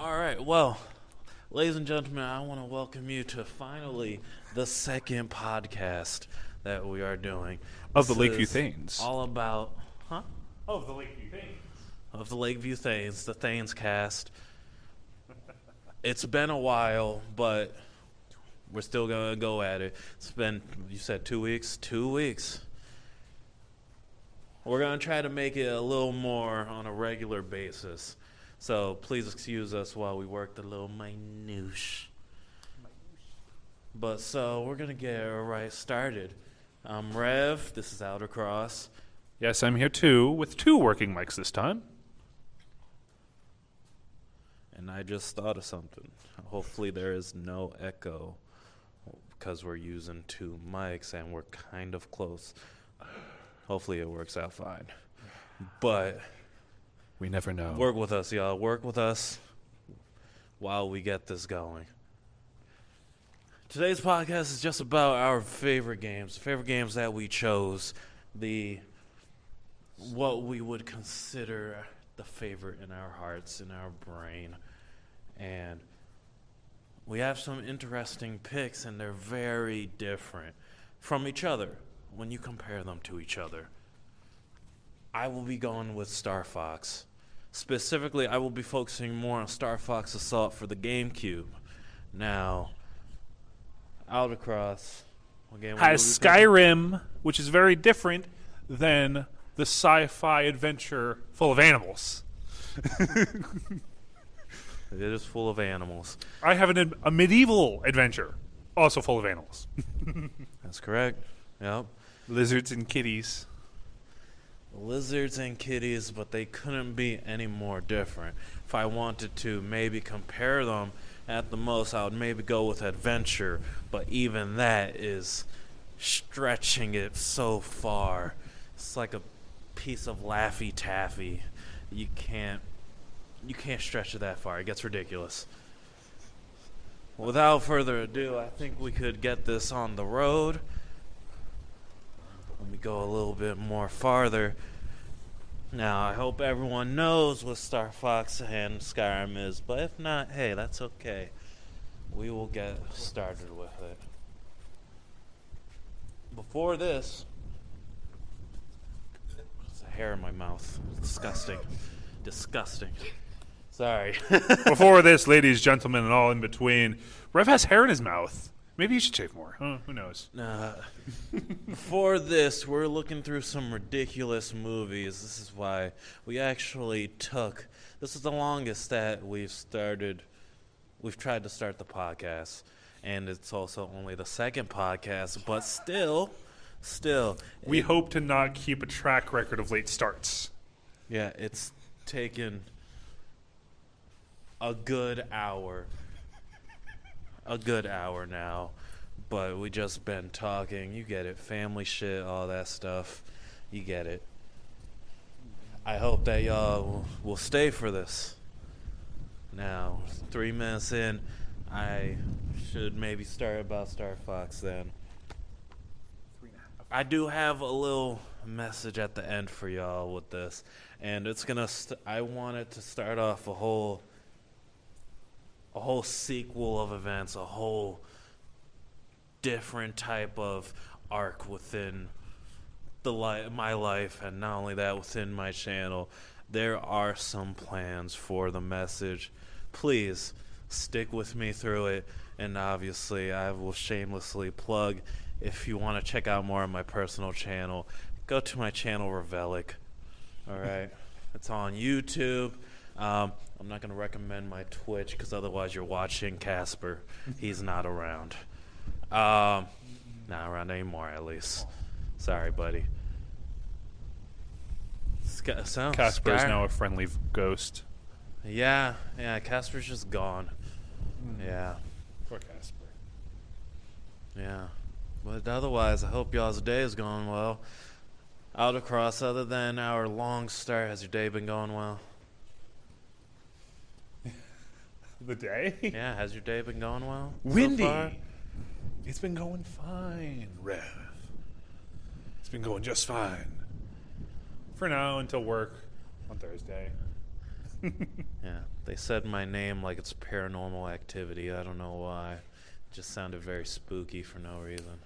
All right, well, ladies and gentlemen, I want to welcome you to finally the second podcast that we are doing. Of the This Lakeview is Thanes. all about, Of the Lakeview Thanes. of the Lakeview Thanes, the Thanes cast. It's been a while, but we're still going to go at it. It's been, you said 2 weeks? 2 weeks. We're going to try to make it a little more on a regular basis. So please excuse us while we work the little minutiae. But so we're going to get right started. I'm Rev. This is Outer Cross. Yes, I'm here too, with 2 working mics this time. And I just thought of something. Hopefully there is no echo because we're using 2 mics and we're kind of close. Hopefully it works out fine. But We never know. work with us, y'all. Work with us while we get this going. Today's podcast is just about our favorite games that we chose, what we would consider the favorite in our hearts, in our brain. And we have some interesting picks, and they're very different from each other when you compare them to each other. I will be going with Star Fox. Specifically, I will be focusing more on Star Fox Assault for the GameCube. Now, Outer Cross Has Skyrim, which is very different than the sci-fi adventure full of animals. It is full of animals. I have a medieval adventure, also full of animals. That's correct. Yep. Lizards and kitties. Lizards and kitties, but they couldn't be any more different. If I wanted to maybe compare them at the most, I would maybe go with adventure, but even that is stretching it so far. It's like a piece of Laffy Taffy. You can't stretch it that far. It gets ridiculous. Without further ado, I think we could get this on the road. Let me go a little bit more farther. Now, I hope everyone knows what Star Fox and Skyrim is, but if not, hey, that's okay. We will get started with it. Before this, there's a hair in my mouth. Disgusting. Disgusting. Sorry. Before this, ladies, gentlemen, and all in between, Rev has hair in his mouth. Maybe you should shave more. Who knows? For this, we're looking through some ridiculous movies. This is why we actually took... This is the longest that we've tried to start the podcast. And it's also only the second podcast. But still... We hope to not keep a track record of late starts. Yeah, it's taken a good hour. A good hour now, but we just been talking. You get it. Family shit, all that stuff. You get it. I hope that y'all will stay for this. Now, 3 minutes in, I should maybe start about Star Fox then. I do have a little message at the end for y'all with this, and it's gonna. I want it to start off a whole sequel of events, a whole different type of arc within my life, and not only that, within my channel. There are some plans for the message. Please stick with me through it, and obviously I will shamelessly plug, if you want to check out more of my personal channel, go to my channel, Revelic. All right? It's on YouTube. I'm not going to recommend my Twitch because otherwise you're watching Casper. He's not around. Not around anymore, at least. Sorry, buddy. Casper is now a friendly ghost. Yeah, Casper's just gone. Yeah. Poor Casper. Yeah. But otherwise, I hope y'all's day is going well. Out across, other than our long start, has your day been going well? The day? Yeah, has your day been going well? Windy. So far? It's been going fine, Rev. It's been going just fine. For now, until work on Thursday. Yeah, they said my name like it's Paranormal Activity. I don't know why. It just sounded very spooky for no reason.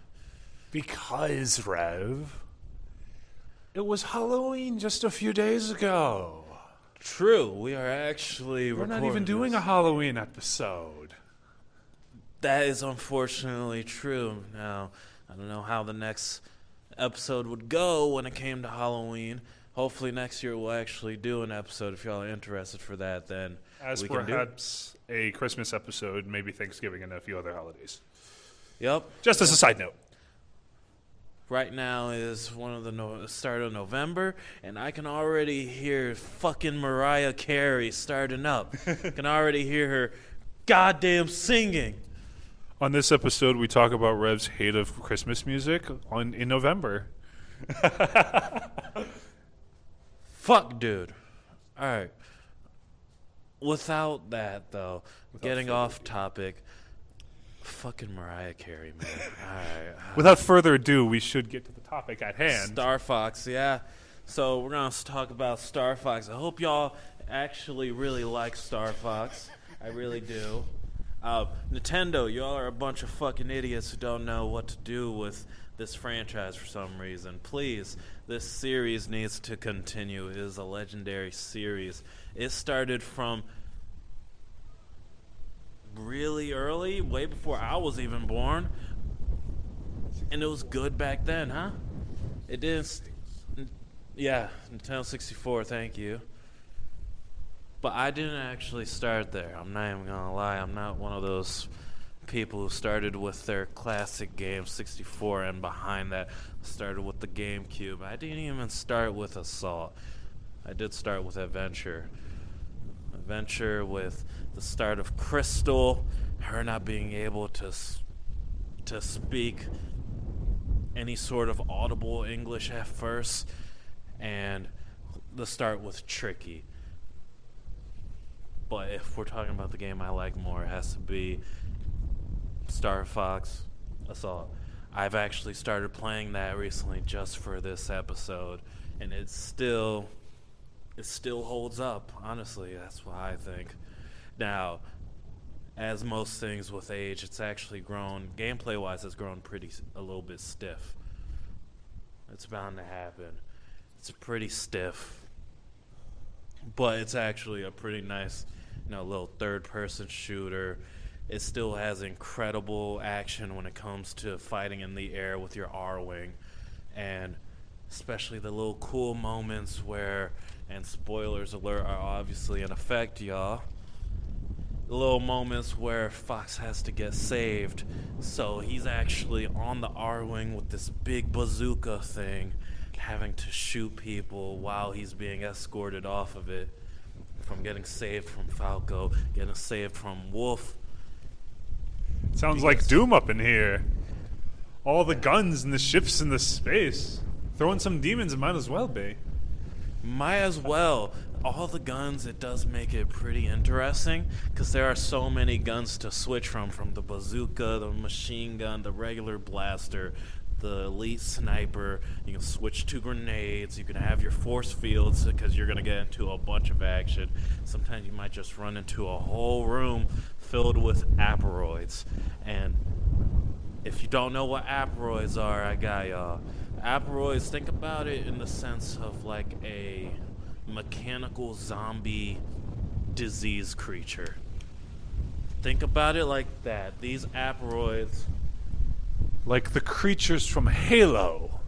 Because, Rev, it was Halloween just a few days ago. True, we are actually We're not even recording doing this. a Halloween episode. That is unfortunately true. Now, I don't know how the next episode would go when it came to Halloween. Hopefully next year we'll actually do an episode. If y'all are interested for that, then As we can do it. perhaps a Christmas episode, maybe Thanksgiving and a few other holidays. Yep. Just as a side note. Right now is one of the start of November, and I can already hear fucking Mariah Carey starting up. Can already hear her goddamn singing. On this episode, we talk about Rev's hate of Christmas music in November. Fuck, dude. All right. Without that, though, getting off topic, fucking Mariah Carey, man. All right. Without further ado, we should get to the topic at hand. Star Fox, yeah. So we're going to talk about Star Fox. I hope y'all actually really like Star Fox. I really do. Nintendo, y'all are a bunch of fucking idiots who don't know what to do with this franchise for some reason. Please, this series needs to continue. It is a legendary series. It started from really early, way before I was even born. And it was good back then, huh? It didn't... Yeah, Nintendo 64, thank you. But I didn't actually start there. I'm not even going to lie. I'm not one of those people who started with their classic game 64 and behind that started with the GameCube. I didn't even start with Assault. I did start with Adventure. Adventure with the start of Crystal, her not being able to speak any sort of audible English at first, and the start with Tricky. But if we're talking about the game I like more, it has to be Star Fox Assault. I've actually started playing that recently just for this episode, and it still holds up, honestly. That's what I think. Now, as most things with age, it's actually grown, gameplay-wise, it's grown a little bit stiff. It's bound to happen. It's pretty stiff. But it's actually a pretty nice, little third-person shooter. It still has incredible action when it comes to fighting in the air with your R-Wing. And especially the little cool moments where, and spoilers alert are obviously in effect, y'all, the little moments where Fox has to get saved. So he's actually on the R-Wing with this big bazooka thing, having to shoot people while he's being escorted off of it, from getting saved from Falco, getting saved from Wolf. Sounds like Doom up in here. All the guns and the ships in the space. Throwing some demons might as well be. Might as well. All the guns, it does make it pretty interesting, because there are so many guns to switch from the bazooka, the machine gun, the regular blaster, the elite sniper. You can switch to grenades. You can have your force fields, because you're going to get into a bunch of action. Sometimes you might just run into a whole room filled with aperoids. And if you don't know what aperoids are, I got y'all. Aperoids, think about it in the sense of like a mechanical zombie disease creature. Think about it like that. These aperoids... Like the creatures from Halo.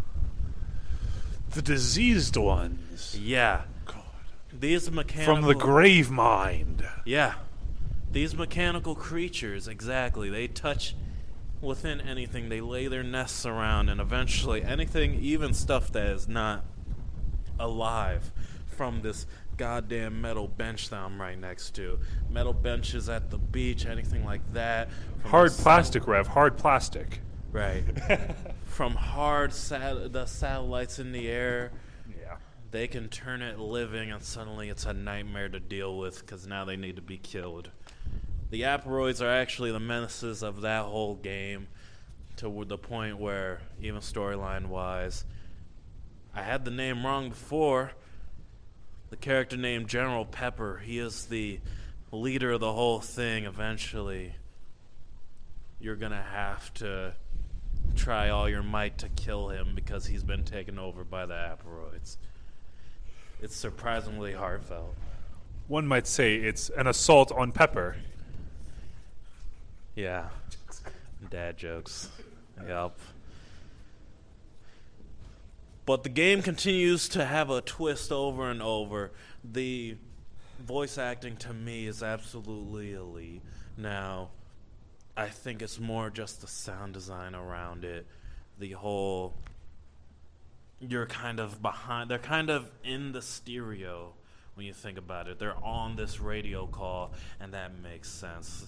The diseased ones. Yeah. God. These mechanical... From the grave mind. Yeah. These mechanical creatures, exactly. They touch within anything. They lay their nests around, and eventually anything, even stuff that is not alive, from this goddamn metal bench that I'm right next to. Metal benches at the beach, anything like that. Hard plastic, Rev. Hard plastic. Right. From the satellites in the air. Yeah. They can turn it living, and suddenly it's a nightmare to deal with, because now they need to be killed. The aperoids are actually the menaces of that whole game, to the point where, even storyline-wise, I had the name wrong before. the character named General Pepper. He is the leader of the whole thing. Eventually, you're going to have to try all your might to kill him because he's been taken over by the Aperoids. It's surprisingly heartfelt. One might say it's an assault on Pepper. Yeah. Dad jokes. Yup. But the game continues to have a twist over and over. The voice acting to me is absolutely elite. Now, I think it's more just the sound design around it. The whole... You're kind of behind... They're kind of in the stereo when you think about it. They're on this radio call, and that makes sense.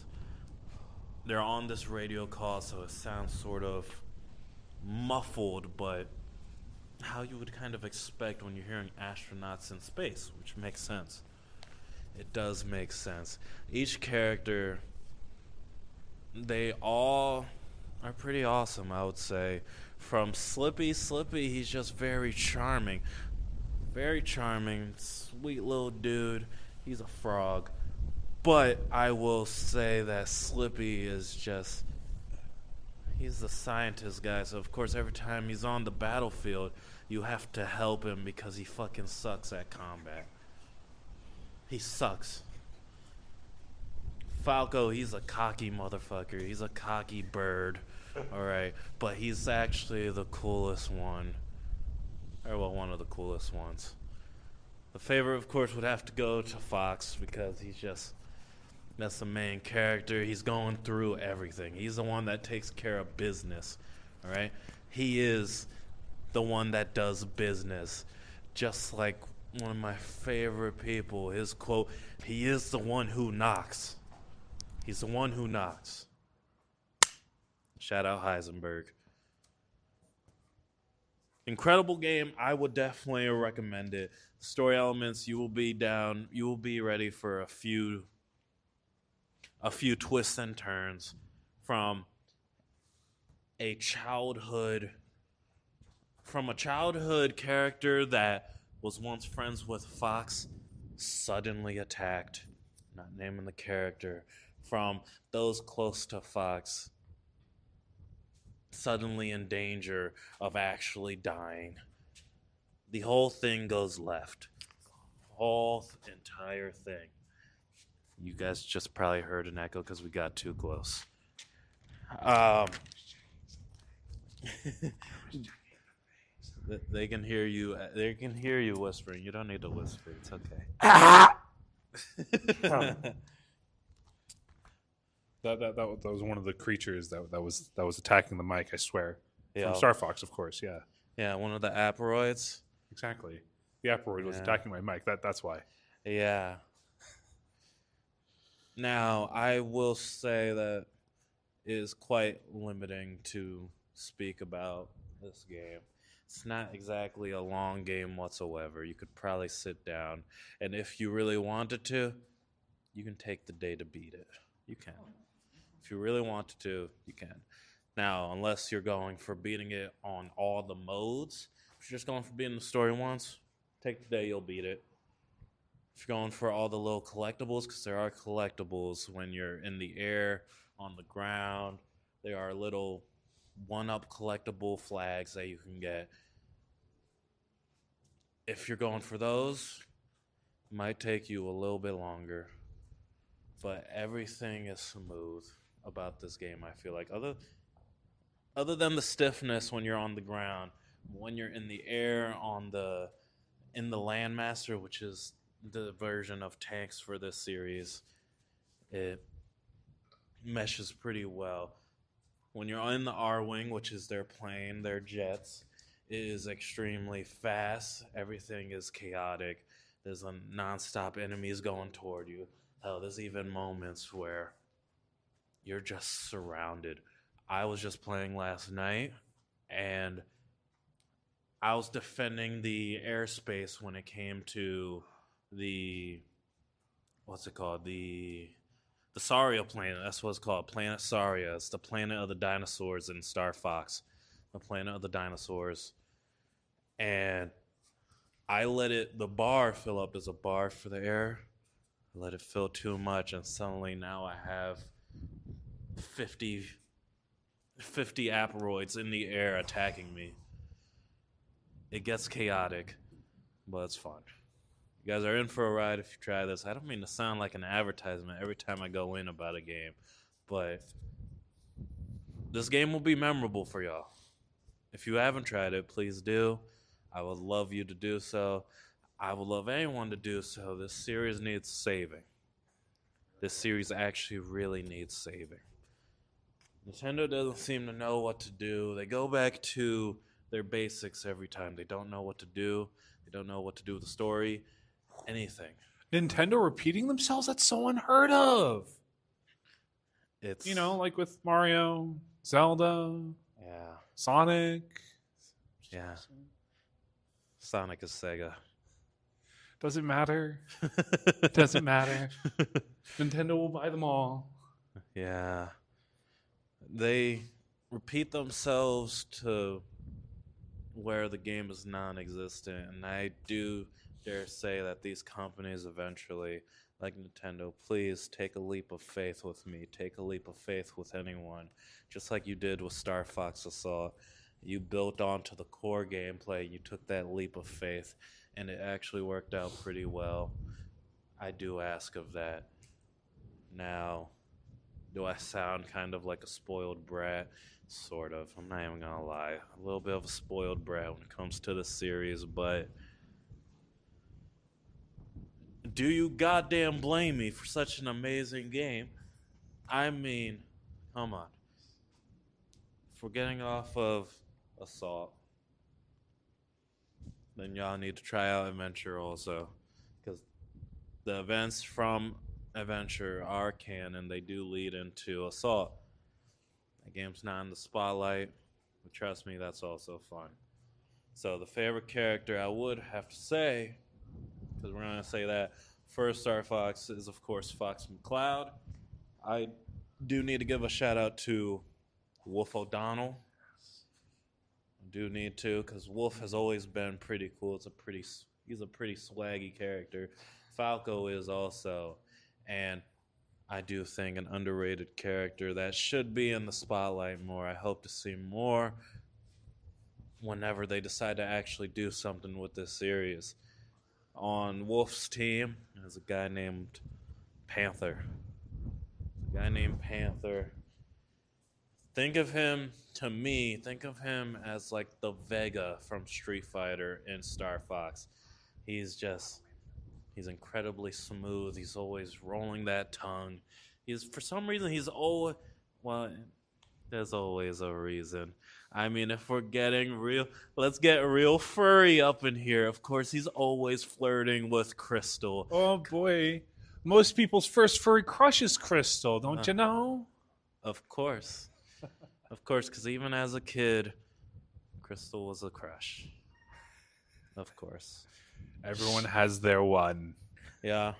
They're on this radio call, so it sounds sort of muffled, but how you would kind of expect when you're hearing astronauts in space, which makes sense. It does make sense. Each character, they all are pretty awesome, I would say. From Slippy, he's just very charming. Very charming, sweet little dude. He's a frog. But I will say that Slippy is just... He's the scientist guy, so of course every time he's on the battlefield, you have to help him because he fucking sucks at combat. He sucks. Falco, he's a cocky motherfucker. He's a cocky bird. Alright, but he's actually the coolest one. Or, well, one of the coolest ones. The favorite, of course, would have to go to Fox because he's just... That's the main character. He's going through everything. He's the one that takes care of business. All right? He is the one that does business. Just like one of my favorite people, his quote, he is the one who knocks. He's the one who knocks. Shout out Heisenberg. Incredible game. I would definitely recommend it. Story elements, you will be down. You will be ready for a few twists and turns from a childhood character that was once friends with Fox, suddenly attacked, not naming the character, from those close to Fox, suddenly in danger of actually dying. The whole thing goes left. Whole entire thing. You guys just probably heard an echo because we got too close. They can hear you. They can hear you whispering. You don't need to whisper. It's okay. That was one of the creatures that was attacking the mic. I swear. Yeah. From Star Fox, of course. Yeah. Yeah, one of the Aperoids. Exactly. The Aperoid was attacking my mic. That's why. Yeah. Now, I will say that it is quite limiting to speak about this game. It's not exactly a long game whatsoever. You could probably sit down, and if you really wanted to, you can take the day to beat it. You can. If you really wanted to, you can. Now, unless you're going for beating it on all the modes, if you're just going for beating the story once, take the day, you'll beat it. If you're going for all the little collectibles, because there are collectibles when you're in the air, on the ground, there are little one-up collectible flags that you can get. If you're going for those, it might take you a little bit longer. But everything is smooth about this game, I feel like. Other than the stiffness when you're on the ground, when you're in the air in the Landmaster, which is the version of tanks for this series, it meshes pretty well. When you're in the R-Wing, which is their plane, their jets, it is extremely fast. Everything is chaotic. There's a non-stop enemies going toward you. Hell, there's even moments where you're just surrounded. I was just playing last night, and I was defending the airspace when it came to the Saria planet. That's what it's called, Planet Saria. It's the planet of the dinosaurs in Star Fox, the planet of the dinosaurs. And I let the bar fill up. There's a bar for the air. I let it fill too much, and suddenly now I have 50 aperoids in the air attacking me. It gets chaotic, but it's fun. You guys are in for a ride if you try this. I don't mean to sound like an advertisement every time I go in about a game, but this game will be memorable for y'all. If you haven't tried it, please do. I would love you to do so. I would love anyone to do so. This series needs saving. This series actually really needs saving. Nintendo doesn't seem to know what to do. They go back to their basics every time. They don't know what to do. They don't know what to do with the story. Anything. Nintendo repeating themselves? That's so unheard of. It's, you know, like with Mario, Zelda, yeah, Sonic. Yeah. Sonic is Sega. Doesn't matter. Doesn't matter. Nintendo will buy them all. Yeah. They repeat themselves to where the game is non-existent, and I do dare say that these companies eventually, like Nintendo, please take a leap of faith with me. Take a leap of faith with anyone. Just like you did with Star Fox Assault. You built onto the core gameplay. You took that leap of faith, and it actually worked out pretty well. I do ask of that. Now, do I sound kind of like a spoiled brat? Sort of. I'm not even gonna lie. A little bit of a spoiled brat when it comes to the series, but do you goddamn blame me for such an amazing game? I mean, come on. If we're getting off of Assault, then y'all need to try out Adventure also, because the events from Adventure are canon. They do lead into Assault. The game's not in the spotlight, but trust me, that's also fun. So the favorite character I would have to say, because we're going to say that first Star Fox is, of course, Fox McCloud. I do need to give a shout out to Wolf O'Donnell. I do need to, because Wolf has always been pretty cool. He's a pretty swaggy character. Falco is also, and I do think an underrated character that should be in the spotlight more. I hope to see more whenever they decide to actually do something with this series. On Wolf's team is a guy named Panther. Think of him as like the Vega from Street Fighter in Star Fox. He's incredibly smooth. He's always rolling that tongue. For some reason, there's always a reason. I mean, if we're getting real, let's get real furry up in here. Of course, he's always flirting with Crystal. Oh, boy. Most people's first furry crush is Crystal, don't you know? Of course. Of course, because even as a kid, Crystal was a crush. Of course. Everyone has their one. Yeah.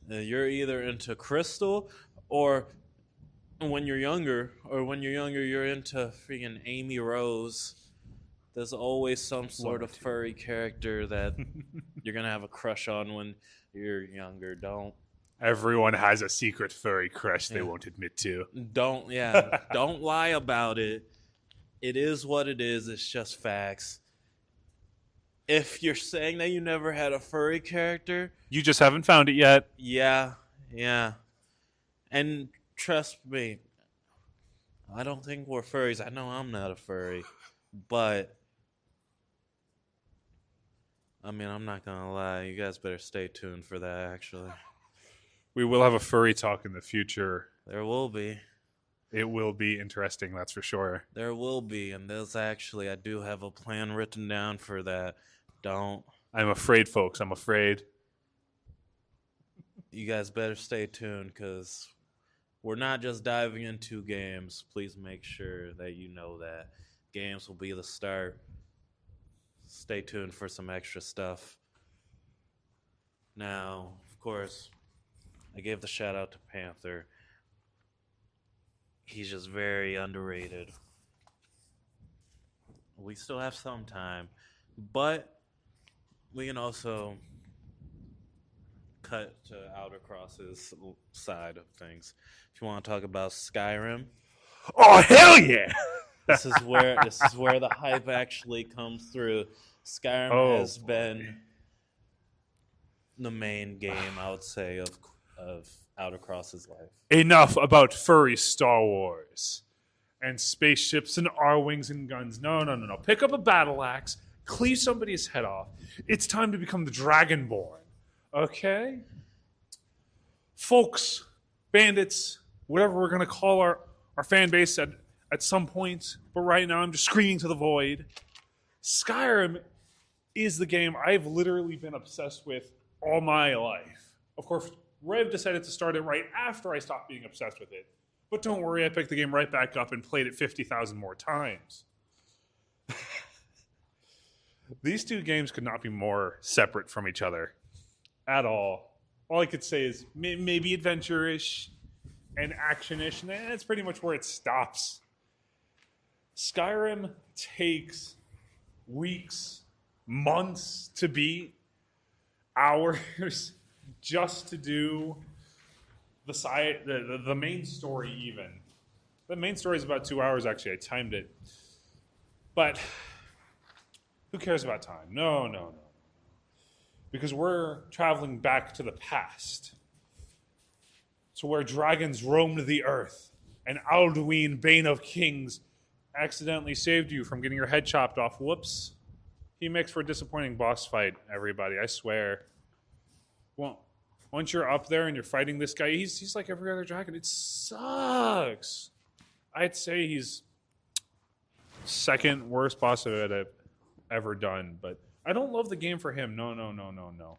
You're either into Crystal, or when you're younger, you're into freaking Amy Rose. There's always some sort of furry character that you're going to have a crush on when you're younger. Everyone has a secret furry crush they won't admit to. Don't lie about it. It is what it is. It's just facts. If you're saying that you never had a furry character, you just haven't found it yet. Yeah. And trust me, I don't think we're furries. I know I'm not a furry, but I mean, I'm not gonna lie. You guys better stay tuned for that, actually. We will have a furry talk in the future. There will be. It will be interesting, that's for sure. There will be, and I do have a plan written down for that. I'm afraid, folks. I'm afraid. You guys better stay tuned, because we're not just diving into games. Please make sure that you know that. Games will be the start. Stay tuned for some extra stuff. Now, of course, I gave the shout out to Panther. He's just very underrated. We still have some time, but We can also cut to Outer Cross's side of things. If you want to talk about Skyrim, Oh, hell yeah! this is where the hype actually comes through. Skyrim has been the main game, I would say, of Outer Cross's life. Enough about furry Star Wars and spaceships and R-wings and guns. No. Pick up a battle axe, cleave somebody's head off. It's time to become the Dragonborn. Okay? Folks, bandits, whatever we're going to call our fan base at some point, but right now I'm just screaming to the void. Skyrim is the game I've literally been obsessed with all my life. Of course, Rev decided to start it right after I stopped being obsessed with it. But don't worry, I picked the game right back up and played it 50,000 more times. These two games could not be more separate from each other at all. All I could say is maybe adventure-ish and action-ish, and that's pretty much where it stops. Skyrim takes weeks, months to beat, hours just to do the main story even. The main story is about 2 hours, actually. I timed it. But who cares about time? No. Because we're traveling back to the past. To where dragons roamed the earth and Alduin, Bane of Kings, accidentally saved you from getting your head chopped off. Whoops. He makes for a disappointing boss fight, everybody, I swear. Well, once you're up there and you're fighting this guy, he's like every other dragon. It sucks. I'd say he's second worst boss I've ever done, but I don't love the game for him. No.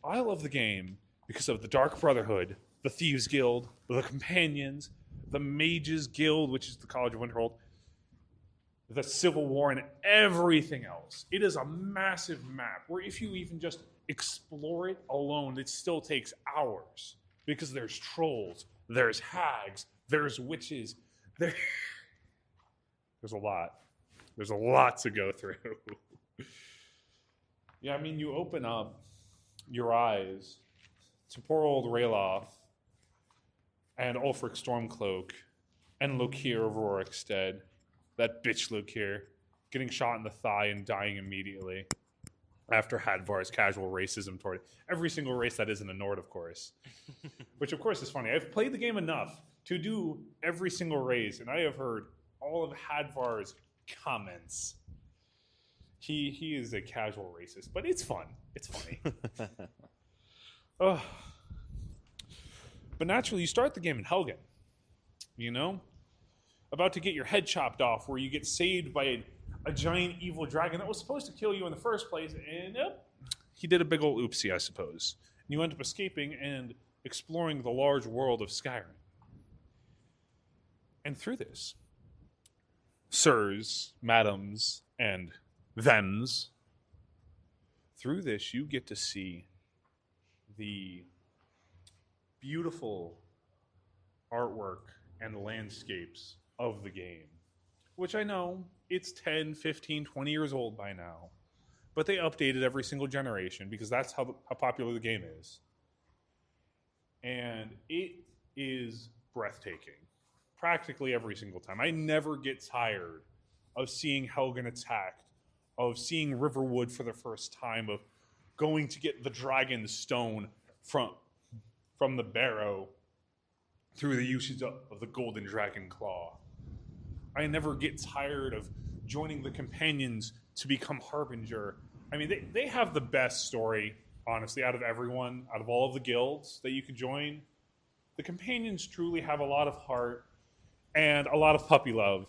I love the game because of the Dark Brotherhood, the Thieves Guild, the Companions, the Mages Guild, which is the College of Winterhold, the Civil War, and everything else. It is a massive map where if you even just explore it alone, it still takes hours because there's trolls, there's hags, there's witches, there's a lot. There's a lot to go through. Yeah, I mean, you open up your eyes to poor old Rayloff and Ulfric Stormcloak and Lokir of Rorikstead. That bitch Lokir getting shot in the thigh and dying immediately after Hadvar's casual racism toward every single race that isn't a Nord, of course. Which, of course, is funny. I've played the game enough to do every single race, and I have heard all of Hadvar's comments. He is a casual racist, but it's fun. It's funny. But naturally, you start the game in Helgen. You know? About to get your head chopped off, where you get saved by a giant evil dragon that was supposed to kill you in the first place, and he did a big old oopsie, I suppose. And you end up escaping and exploring the large world of Skyrim. And through this, sirs, madams, and thems, through this you get to see the beautiful artwork and landscapes of the game, which I know it's 10, 15, 20 years old by now, but they update it every single generation because that's how popular the game is. And it is breathtaking practically every single time. I never get tired of seeing Helgen attacked, of seeing Riverwood for the first time, of going to get the dragon stone from the barrow through the usage of the golden dragon claw. I never get tired of joining the companions to become Harbinger. I mean, they have the best story, honestly, out of everyone, out of all of the guilds that you could join. The companions truly have a lot of heart and a lot of puppy love.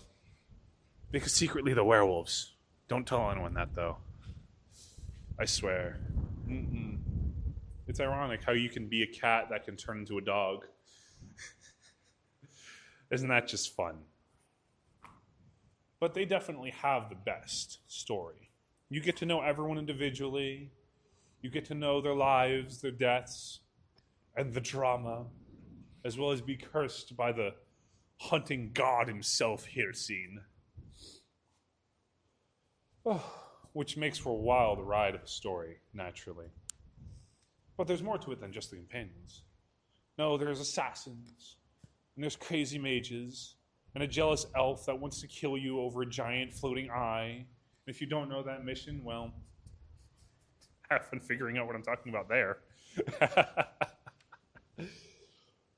Because secretly they're werewolves. Don't tell anyone that, though. I swear. It's ironic how you can be a cat that can turn into a dog. Isn't that just fun? But they definitely have the best story. You get to know everyone individually. You get to know their lives, their deaths, and the drama, as well as be cursed by the hunting god himself, Hircine. Oh, which makes for a wild ride of a story, naturally. But there's more to it than just the companions. No, there's assassins, and there's crazy mages, and a jealous elf that wants to kill you over a giant floating eye. And if you don't know that mission, well, have fun figuring out what I'm talking about there.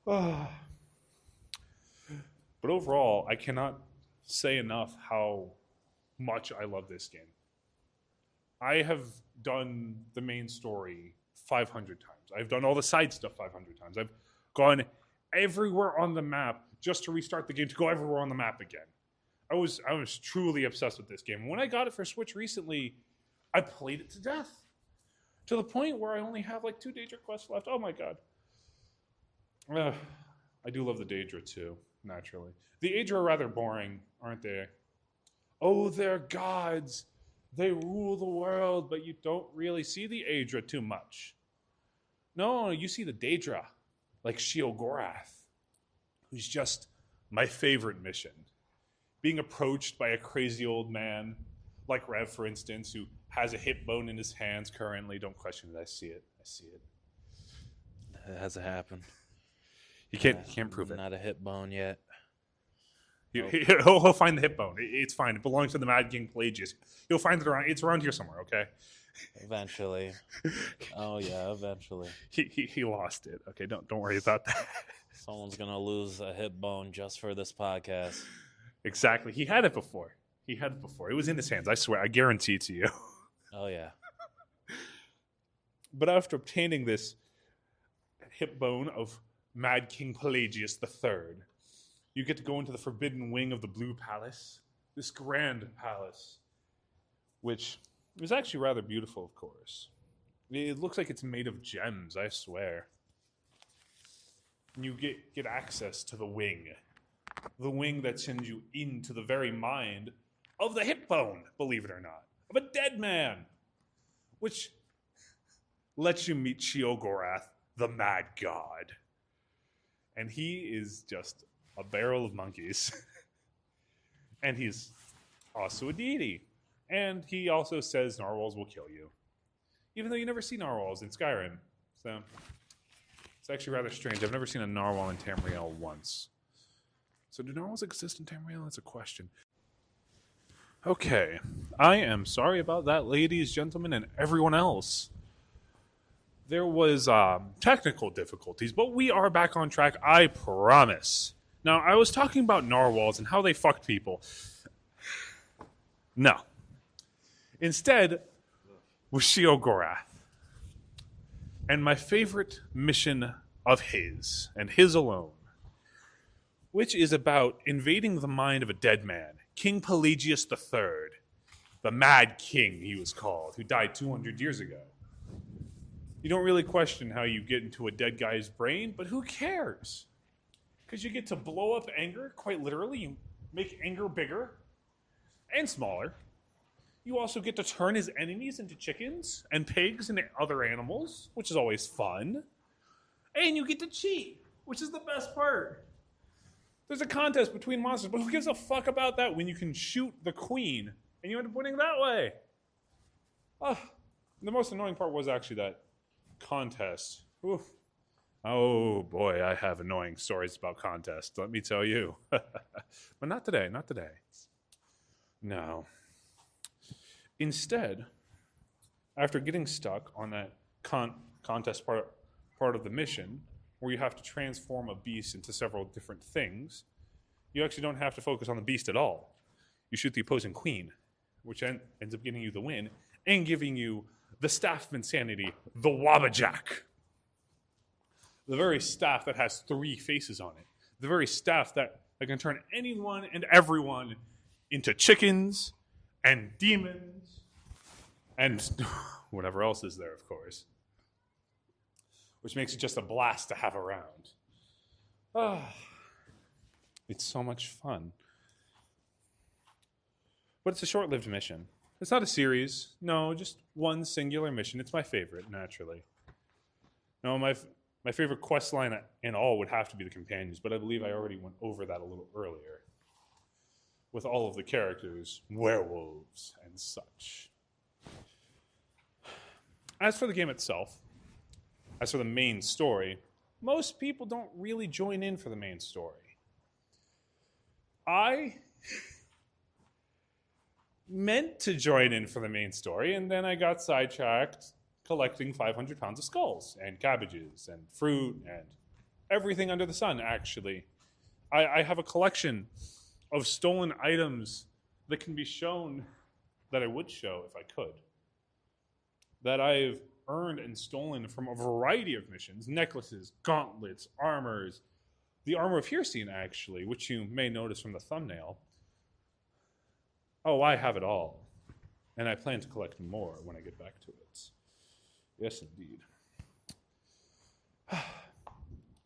But overall, I cannot say enough how much I love this game. I have done the main story 500 times. I've done all the side stuff 500 times. I've gone everywhere on the map just to restart the game to go everywhere on the map again. I was truly obsessed with this game. When I got it for Switch recently, I played it to death. To the point where I only have like 2 Daedra quests left. Oh my god. I do love the Daedra too, naturally. The Daedra are rather boring, aren't they? Oh, they're gods. They rule the world, but you don't really see the Daedra too much. No, you see the Daedra, like Sheogorath, who's just my favorite mission. Being approached by a crazy old man, like Rev, for instance, who has a hip bone in his hands currently. Don't question it. I see it. It hasn't happened. You can't prove it. Not a hip bone yet. He'll find the hip bone. It's fine. It belongs to the Mad King Pelagius. He'll find it around. It's around here somewhere. Okay. Eventually. Oh yeah, eventually. He lost it. Okay, don't worry about that. Someone's gonna lose a hip bone just for this podcast. Exactly. He had it before. It was in his hands. I swear. I guarantee to you. Oh yeah. But after obtaining this hip bone of Mad King Pelagius III, you get to go into the forbidden wing of the Blue Palace, this grand palace, which is actually rather beautiful, of course. It looks like it's made of gems, I swear. And you get access to the wing that sends you into the very mind of the hip bone, believe it or not, of a dead man, which lets you meet Sheogorath, the mad god. And he is just a barrel of monkeys. And he's also a deity. And he also says narwhals will kill you. Even though you never see narwhals in Skyrim. So it's actually rather strange. I've never seen a narwhal in Tamriel once. So do narwhals exist in Tamriel? That's a question. Okay. I am sorry about that, ladies, gentlemen, and everyone else. There was technical difficulties, but we are back on track, I promise. Now, I was talking about narwhals and how they fucked people. No. Instead was Sheogorath. And my favorite mission of his, and his alone, which is about invading the mind of a dead man, King Pelagius III, the Mad King he was called, who died 200 years ago. You don't really question how you get into a dead guy's brain, but who cares? Because you get to blow up anger, quite literally. You make anger bigger and smaller. You also get to turn his enemies into chickens and pigs and other animals, which is always fun. And you get to cheat, which is the best part. There's a contest between monsters, but who gives a fuck about that when you can shoot the queen and you end up winning that way? Oh, the most annoying part was actually that contest. Oof. Oh boy, I have annoying stories about contests, let me tell you. But not today. No. Instead, after getting stuck on that contest part of the mission, where you have to transform a beast into several different things, you actually don't have to focus on the beast at all. You shoot the opposing queen, which ends up getting you the win, and giving you the Staff of Insanity, the Wabbajack. The very staff that has 3 faces on it. The very staff that can turn anyone and everyone into chickens and demons and whatever else is there, of course. Which makes it just a blast to have around. It's so much fun. But it's a short-lived mission. It's not a series. No, just one singular mission. It's my favorite, naturally. No, my favorite quest line in all would have to be the companions, but I believe I already went over that a little earlier. With all of the characters, werewolves, and such. As for the game itself, as for the main story, most people don't really join in for the main story. I meant to join in for the main story, and then I got sidetracked collecting 500 pounds of skulls and cabbages and fruit and everything under the sun, actually. I have a collection of stolen items that can be shown, that I would show if I could, that I've earned and stolen from a variety of missions: necklaces, gauntlets, armors, the armor of Hircine, actually, which you may notice from the thumbnail. Oh, I have it all, and I plan to collect more when I get back to it. Yes, indeed.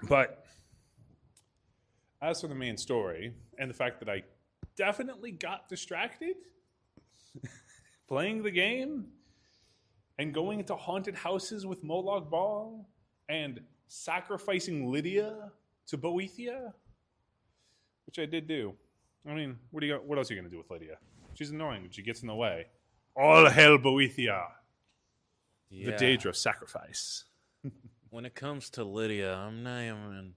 But as for the main story, and the fact that I definitely got distracted playing the game and going into haunted houses with Molag Bal and sacrificing Lydia to Boethia, which I did do. I mean, what else are you going to do with Lydia? She's annoying, but she gets in the way. All hail Boethia, the Daedra sacrifice. When it comes to Lydia, I'm not even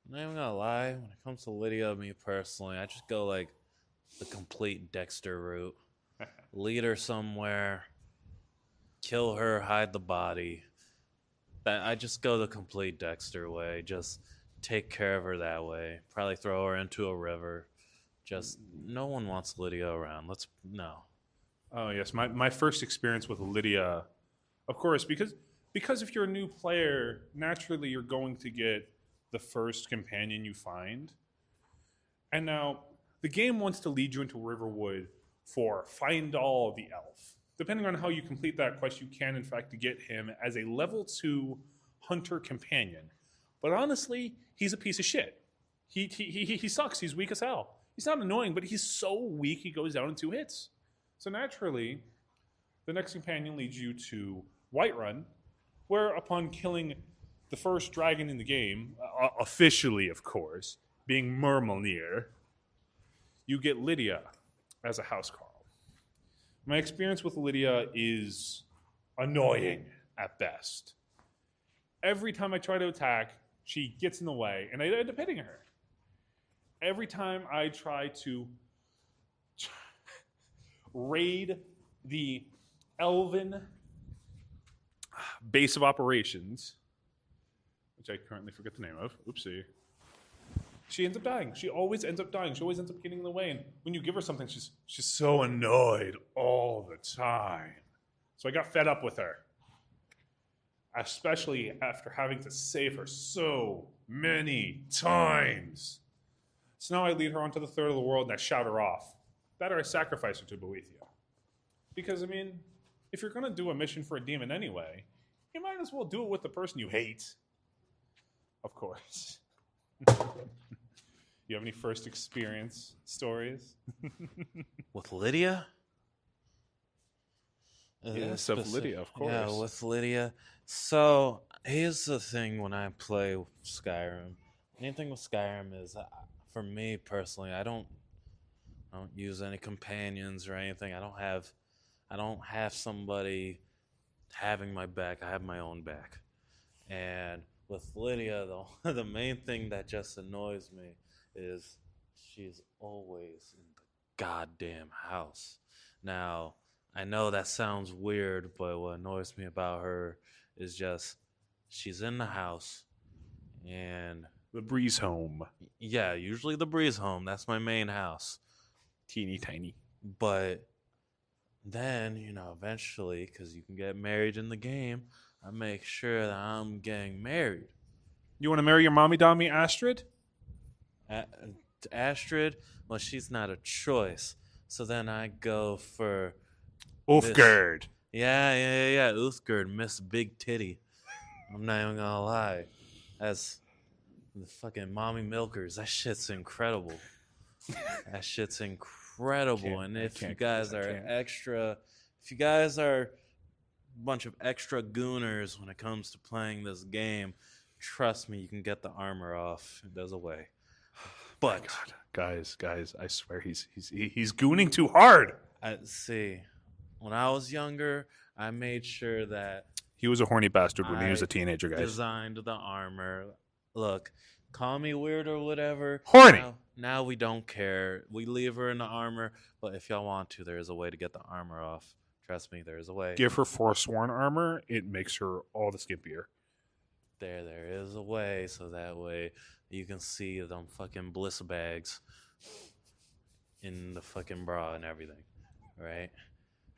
gonna lie. When it comes to Lydia, me personally, I just go like the complete Dexter route. Lead her somewhere, kill her, hide the body. I just go the complete Dexter way. Just take care of her that way. Probably throw her into a river. Just no one wants Lydia around. No. Oh yes, my first experience with Lydia, of course, because if you're a new player, naturally you're going to get the first companion you find. And now the game wants to lead you into Riverwood for Findall the Elf. Depending on how you complete that quest, you can in fact get him as a level 2 hunter companion. But honestly, he's a piece of shit. He sucks. He's weak as hell. He's not annoying, but he's so weak he goes down in 2 hits. So naturally, the next companion leads you to Whiterun, where upon killing the first dragon in the game, officially of course, being Murmelnir, you get Lydia as a housecarl. My experience with Lydia is annoying at best. Every time I try to attack, she gets in the way, and I end up hitting her. Every time I try to raid the Elven base of operations, which I currently forget the name of, oopsie, she ends up dying. She always ends up dying. She always ends up getting in the way, and when you give her something, she's so annoyed all the time. So I got fed up with her, especially after having to save her so many times. So now I lead her onto the third of the world and I shout her off. That or I sacrifice her to Boethia. Because, I mean, if you're going to do a mission for a demon anyway, you might as well do it with the person you hate. Of course. You have any first experience stories? With Lydia? Yes, of Lydia, of course. Yeah, with Lydia. So, here's the thing when I play Skyrim. Anything with Skyrim is, for me personally, I don't use any companions or anything. I don't have somebody having my back. I have my own back. And with Lydia, though, the main thing that just annoys me is she's always in the goddamn house. Now, I know that sounds weird, but what annoys me about her is just she's in the house and the breeze home. Yeah, usually the breeze home. That's my main house. Teeny tiny. But then, eventually, because you can get married in the game, I make sure that I'm getting married. You want to marry your mommy dommy Astrid? Astrid? Well, she's not a choice. So then I go for Ulfgerd. Yeah. Ulfgerd, Miss Big Titty. I'm not even gonna lie. As the fucking mommy milkers, that shit's incredible. That shit's incredible. And if you guys are a bunch of extra gooners when it comes to playing this game, trust me, you can get the armor off. It does away. But guys, I swear he's gooning too hard. See, when I was younger, I made sure that He was a horny bastard when he was I a teenager, guys. designed the armor. Look, call me weird or whatever. Horny. Now we don't care. We leave her in the armor, but if y'all want to, there is a way to get the armor off. Trust me, there is a way. Give her Forsworn armor. It makes her all the skimpier. There is a way, so that way you can see them fucking bliss bags in the fucking bra and everything, right?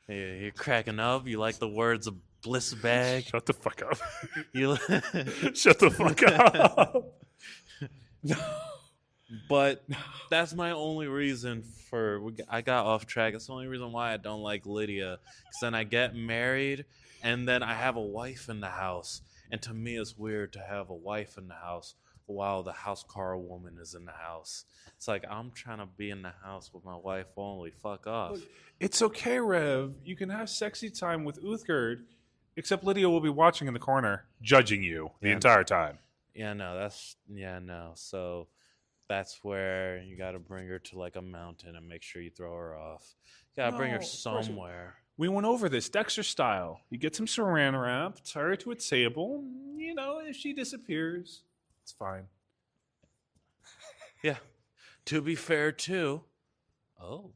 You're cracking up. You like the words of bliss bag? Shut the fuck up. You Shut the fuck up. No. But that's my only reason I got off track. It's the only reason why I don't like Lydia. Because then I get married, and then I have a wife in the house. And to me, it's weird to have a wife in the house while the housecar woman is in the house. It's like, I'm trying to be in the house with my wife only. Fuck off. Look, it's okay, Rev. You can have sexy time with Uthgerd, except Lydia will be watching in the corner, judging you the entire time. So that's where you got to bring her to like a mountain and make sure you throw her off. You got to bring her somewhere. We went over this Dexter style. You get some saran wrap, tie her to a table. You know, if she disappears, it's fine. Yeah. To be fair, too. Oh.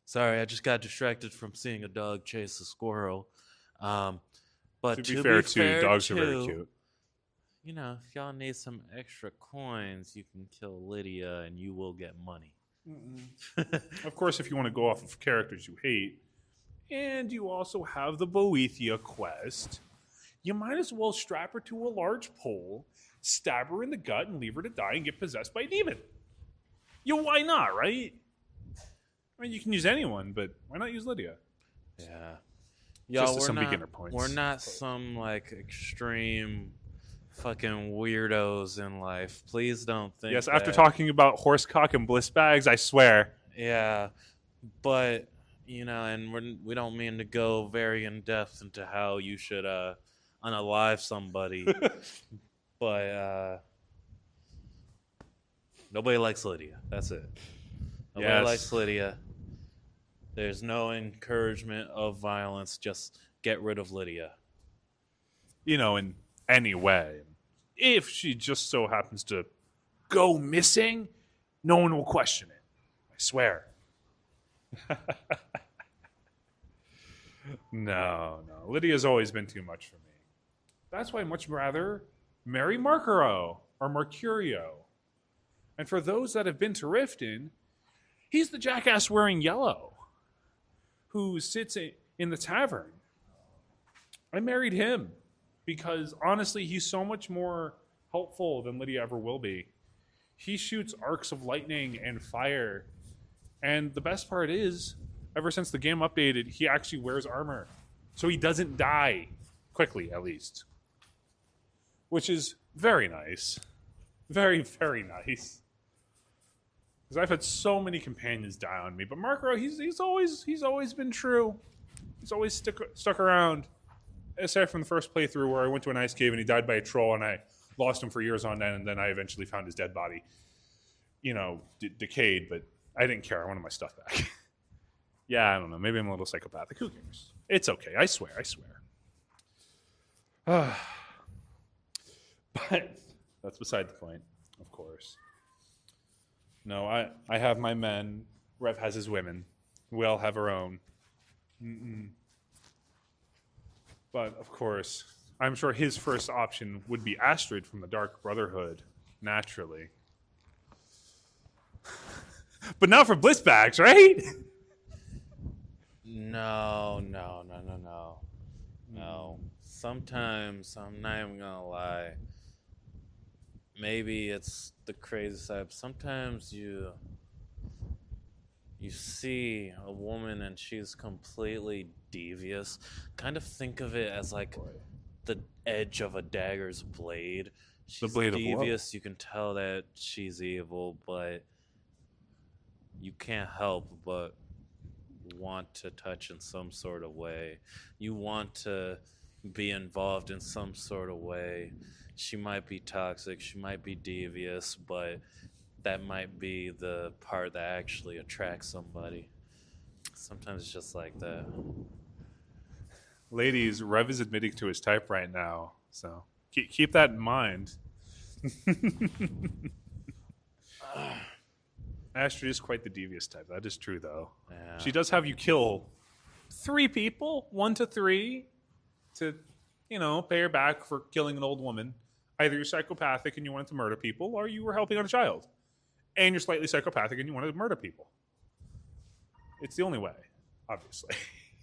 Sorry, I just got distracted from seeing a dog chase a squirrel. But to be fair, too, dogs are very cute. You know, if y'all need some extra coins, you can kill Lydia and you will get money. Of course, if you want to go off of characters you hate, and you also have the Boethia quest, you might as well strap her to a large pole, stab her in the gut, and leave her to die and get possessed by a demon. Why not, right? I mean, you can use anyone, but why not use Lydia? Yeah. Just some beginner points. We're not some, like, extreme fucking weirdos in life. Please don't think Yes, after talking about horsecock and bliss bags, I swear. Yeah, but, you know, and we don't mean to go very in-depth into how you should unalive somebody. But nobody likes Lydia. That's it. Nobody likes Lydia. There's no encouragement of violence. Just get rid of Lydia. You know, in any way. If she just so happens to go missing, no one will question it. I swear. No. Lydia's always been too much for me. That's why I'd much rather marry Marcaro or Mercurio. And for those that have been to Riften, he's the jackass wearing yellow who sits in the tavern. I married him because, honestly, he's so much more helpful than Lydia ever will be. He shoots arcs of lightning and fire. And the best part is, ever since the game updated, he actually wears armor. So he doesn't die quickly, at least. Which is very nice. Very, very nice. Because I've had so many companions die on me. But Marcaro, he's always been true. He's always stuck around. Aside from the first playthrough where I went to an ice cave and he died by a troll and I lost him for years on end, and then I eventually found his dead body. You know, decayed, but I didn't care. I wanted my stuff back. Yeah, I don't know. Maybe I'm a little psychopathic. Who cares? It's okay. I swear. But that's beside the point, of course. No, I have my men. Rev has his women. We all have our own. But, of course, I'm sure his first option would be Astrid from the Dark Brotherhood, naturally. But now for bliss bags, right? No. Sometimes, I'm not even gonna lie, maybe it's the crazy side. Sometimes you see a woman and she's completely devious. Kind of think of it as like the edge of a dagger's blade. She's the blade devious. Of love. You can tell that she's evil, but you can't help but want to touch in some sort of way. You want to be involved in some sort of way. She might be toxic, she might be devious, but that might be the part that actually attracts somebody. Sometimes it's just like that. Ladies, Rev is admitting to his type right now, so keep that in mind. Astrid is quite the devious type. That is true, though. Yeah. She does have you kill 3 people, 1 to 3, to, pay her back for killing an old woman. Either you're psychopathic and you wanted to murder people, or you were helping out a child. And you're slightly psychopathic and you wanted to murder people. It's the only way, obviously.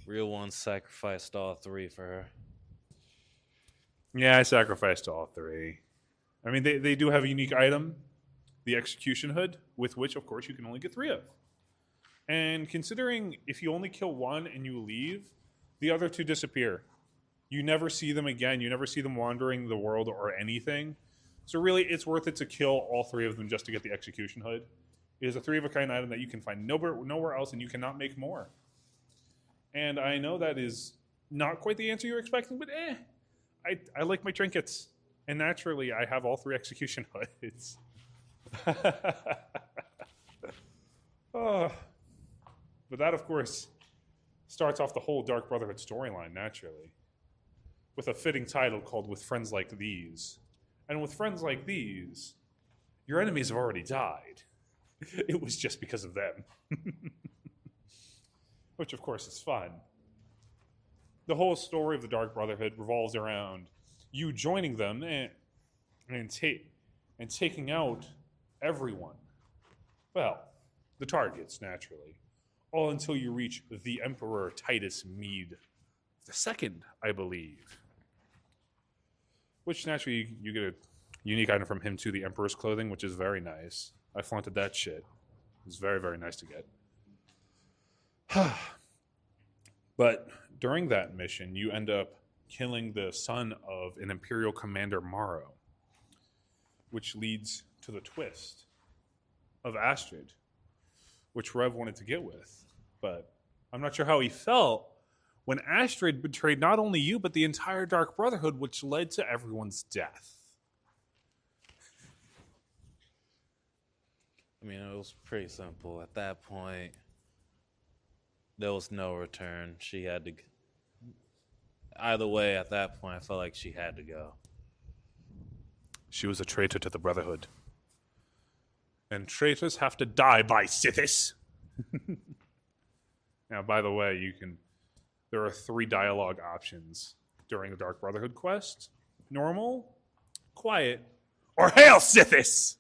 Real one sacrificed all 3 for her. Yeah, I sacrificed all 3. I mean, they do have a unique item, the execution hood, with which, of course, you can only get 3 of. And considering if you only kill 1 and you leave, the other 2 disappear. You never see them again. You never see them wandering the world or anything. So really, it's worth it to kill all 3 of them just to get the execution hood. It is a 3-of-a-kind item that you can find nowhere else, and you cannot make more. And I know that is not quite the answer you're expecting, but I like my trinkets. And naturally, I have all 3 execution hoods. Oh. But that, of course, starts off the whole Dark Brotherhood storyline, naturally, with a fitting title called With Friends Like These. And with friends like these, your enemies have already died. It was just because of them. Which, of course, is fun. The whole story of the Dark Brotherhood revolves around you joining them and taking out everyone. Well, the targets, naturally. All until you reach the Emperor Titus Mede II, I believe. Which, naturally, you get a unique item from him, too, the Emperor's clothing, which is very nice. I flaunted that shit. It was very, very nice to get. But during that mission, you end up killing the son of an Imperial Commander Morrow, which leads to the twist of Astrid, which Rev wanted to get with. But I'm not sure how he felt when Astrid betrayed not only you, but the entire Dark Brotherhood, which led to everyone's death. I mean, it was pretty simple. At that point, there was no return. She had to... Either way, at that point, I felt like she had to go. She was a traitor to the Brotherhood. And traitors have to die by Sithis. Now, by the way, there are 3 dialogue options during the Dark Brotherhood quest. Normal, quiet, or Hail Sithis!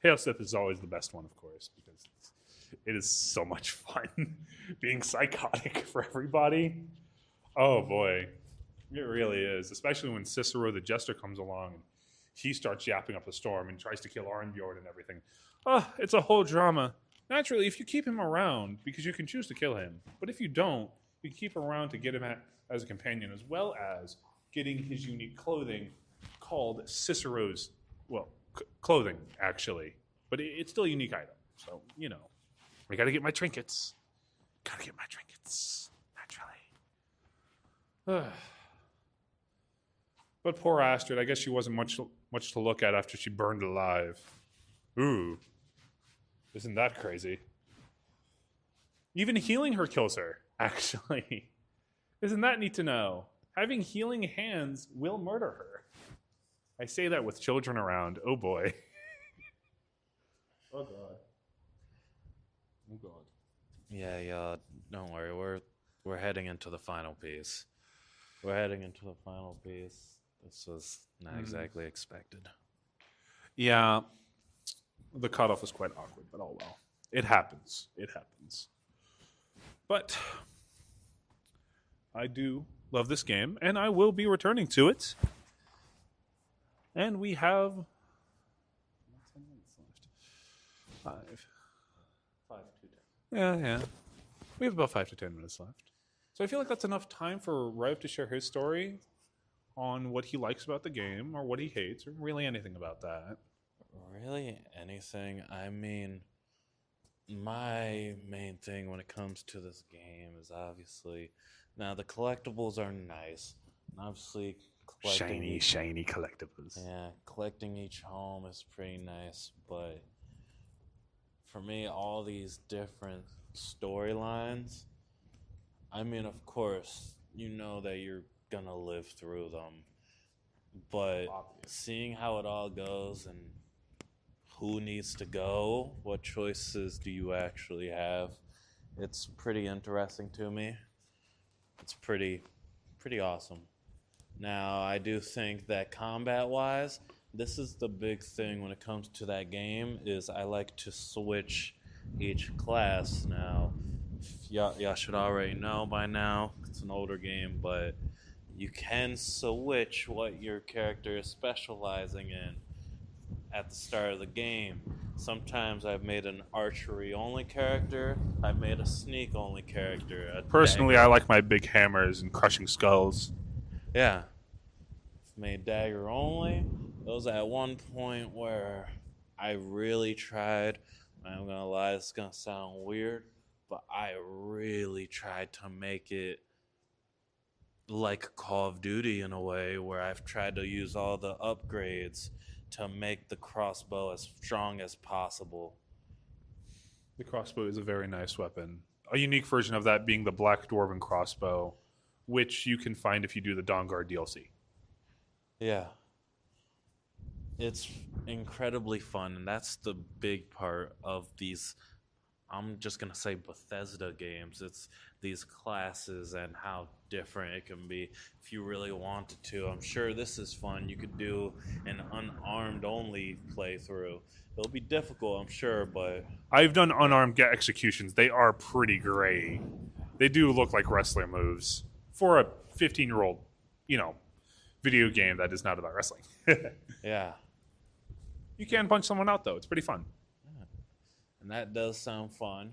Hail Sithis is always the best one, of course, because it is so much fun being psychotic for everybody. Oh, boy. It really is, especially when Cicero the Jester comes along and he starts yapping up a storm and tries to kill Arnbjorn and everything. Oh, it's a whole drama. Naturally, if you keep him around, because you can choose to kill him, but if you don't, you can keep him around to get him as a companion, as well as getting his unique clothing called Cicero's, clothing, actually. But it's still a unique item. So, I gotta get my trinkets. Naturally. But poor Astrid, I guess she wasn't much to look at after she burned alive. Ooh. Isn't that crazy? Even healing her kills her, actually. Isn't that neat to know? Having healing hands will murder her. I say that with children around. Oh, boy. Oh, God. Oh, God. Yeah, don't worry. We're heading into the final piece. This was not exactly expected. Yeah. The cutoff was quite awkward, but oh well. It happens. But I do love this game, and I will be returning to it. And we have 10 minutes left. 5 to 10. Yeah. We have about 5 to 10 minutes left. So I feel like that's enough time for Rev to share his story on what he likes about the game, or what he hates, or really anything about that. Really anything? I mean, my main thing when it comes to this game is obviously, now the collectibles are nice. And obviously, Shiny collectibles. Yeah, collecting each home is pretty nice, but for me, all these different storylines, I mean, of course, you know that you're gonna live through them. But seeing how it all goes and who needs to go, what choices do you actually have, it's pretty interesting to me. It's pretty awesome. Now, I do think that combat-wise, this is the big thing when it comes to that game, is I like to switch each class. Now, y'all should already know by now, it's an older game, but you can switch what your character is specializing in at the start of the game. Sometimes I've made an archery-only character. I've made a sneak-only character. Personally, I like my big hammers and crushing skulls. Yeah. Made dagger only. There was at one point where I really tried. I'm gonna lie, this is gonna sound weird, but I really tried to make it like Call of Duty in a way, where I've tried to use all the upgrades to make the crossbow as strong as possible. The crossbow is a very nice weapon. A unique version of that being the Black Dwarven crossbow, which you can find if you do the Dawnguard DLC. Yeah. It's incredibly fun, and that's the big part of these, I'm just going to say Bethesda games. It's these classes and how different it can be if you really wanted to. I'm sure this is fun. You could do an unarmed only playthrough. It'll be difficult, I'm sure, but... I've done unarmed executions. They are pretty great. They do look like wrestler moves for a 15-year-old, video game that is not about wrestling. Yeah. You can punch someone out, though. It's pretty fun. Yeah. And that does sound fun.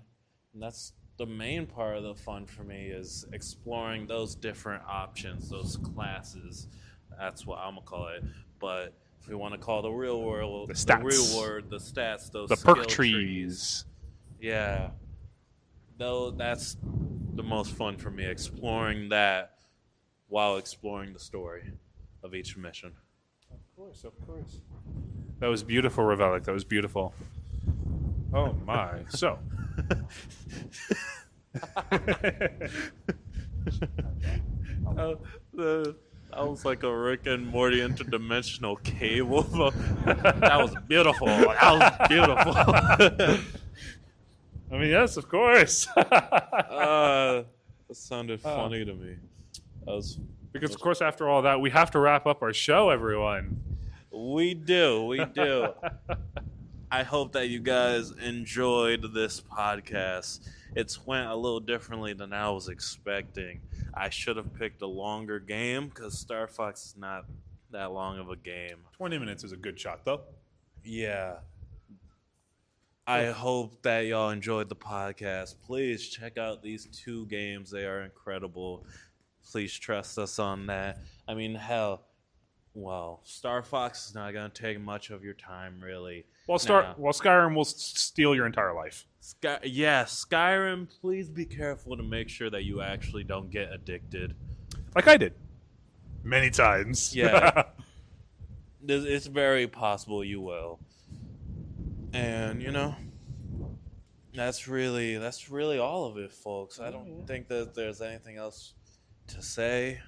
And that's the main part of the fun for me, is exploring those different options, those classes. That's what I'm going to call it. But if we want to call the real world, the stats, the stats, those the perk trees. Yeah. Though that's the most fun for me, exploring that while exploring the story of each mission. Of course. That was beautiful, Ravelic. That was beautiful. Oh, my. So. That was like a Rick and Morty interdimensional cable. That was beautiful. That was beautiful. I mean, yes, of course. That sounded funny to me. Because, of course, after all that, we have to wrap up our show, everyone. We do. I hope that you guys enjoyed this podcast. It's went a little differently than I was expecting. I should have picked a longer game because Star Fox is not that long of a game. 20 minutes is a good shot, though. Yeah. I hope that y'all enjoyed the podcast. Please check out these 2 games. They are incredible. Please trust us on that. I mean, hell, Star Fox is not going to take much of your time, really. Well, Skyrim will steal your entire life. Skyrim, please be careful to make sure that you actually don't get addicted. Like I did. Many times. Yeah. It's very possible you will. And, that's really all of it, folks. I don't think that there's anything else to say.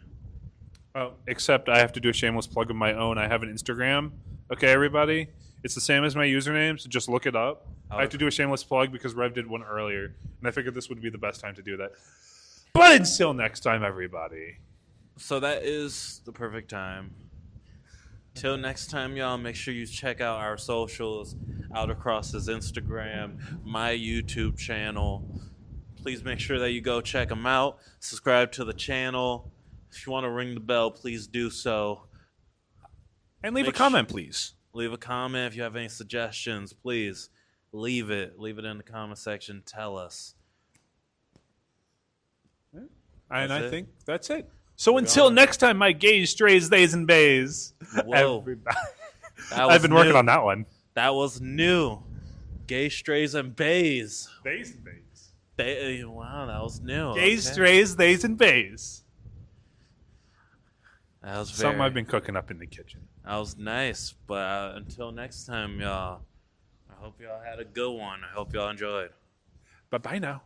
Oh, except I have to do a shameless plug of my own. I have an Instagram. Okay, everybody? It's the same as my username, so just look it up. I have to do a shameless plug because Rev did one earlier, and I figured this would be the best time to do that. But until next time, everybody. So that is the perfect time. Till next time, y'all, make sure you check out our socials out across his Instagram, my YouTube channel. Please make sure that you go check them out. Subscribe to the channel. If you want to ring the bell, please do so. And leave a comment, please. Leave a comment if you have any suggestions. Please leave it. Leave it in the comment section. Tell us. And I think that's it. So until next time, my gays, strays, theys, and bays. Whoa. I've been working on that one. That was new. Gay, strays, and bays. Theys and bays. Wow, that was new. Gays, strays, theys, and bays. That was something I've been cooking up in the kitchen. That was nice. But until next time, y'all, I hope y'all had a good one. I hope y'all enjoyed. Bye-bye now.